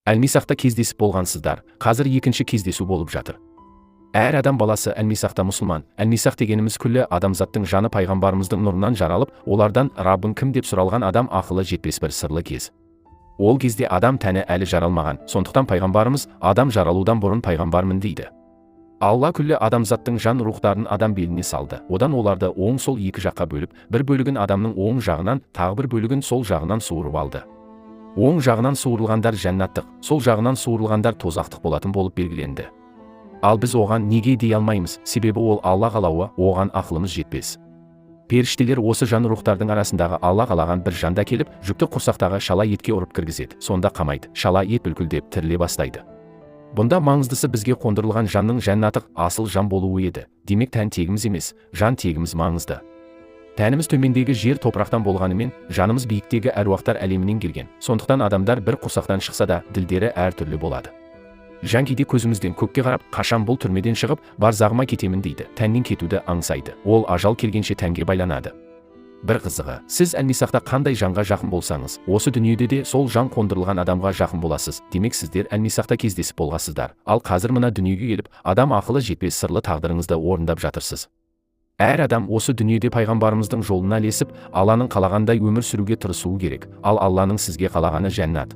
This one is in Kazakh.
Әлмисақта кездесіп болғансыздар, қазір екінші кездесу болып жатыр. Әр адам баласы әлмисақта мұсылман. Әлмисақ дегеніміз күллі адамзаттың жаны пайғамбарымыздың нұрынан жаралып, олардан Раббың кім деп сұралған адам ақылы жетпес бір сырлы кез. Ол кезде адам тәні әлі жаралмаған, сондықтан пайғамбарымыз адам жаралудан бұрын пайғамбармын дейді. Алла күллі адамзаттың жан рухтарын адам беліне салды. Одан оларды оң-сол екі жаққа бөліп, бір бөлігін адамның оң жағынан, тағы бір бөлігін сол жағынан суырып алды. Оң жағынан суырылғандар жәннаттық, сол жағынан суырылғандар тозақтық болатын болып белгіленді. Ал біз оған неге дей алмаймыз, себебі ол Алла қалауы, оған ақылымыз жетпес. Періштелер осы жан рухтардың арасындағы Алла қалаған бір жанда келіп, жүкті құрсақтағы шала етке ұрып кіргізеді, сонда қамайды, шала ет бүлкілдеп тіріле бастайды. Бұнда маңыздысы бізге қондырылған жанның жәннаттық асыл жан болуы еді. Демек тән тегіміз емес, жан тегіміз маңызды. Тәніміз төмендегі жер топырақтан болғанымен, жанымыз биіктегі әруақтар әлемінен келген. Сондықтан адамдар бір құрсақтан шықса да, ділдері әртүрлі болады. Жан кейде көзімізден көкке қарап, қашан бұл түрмеден шығып, бар жағыма кетемін дейді, тәннен кетуді аңсайды. Ол ажал келгенше тәнге байланады. Бір қызығы, сіз әлмисақта қандай жанға жақын болсаңыз, осы дүниеде де сол жан қондырылған адамға жақын боласыз. Демек сіздер әлмисақта кездесіп болғасыздар. Ал қазір мына дүниеге келіп, адам ақылы жетпес сырлы тағдырыңызды орындап жатырсыз. Әр адам осы дүниеде пайғамбарымыздың жолына ілесіп, Алланың қалағандай өмір сүруге тырысуы керек. Ал Алланың сізге қалағаны жәннат.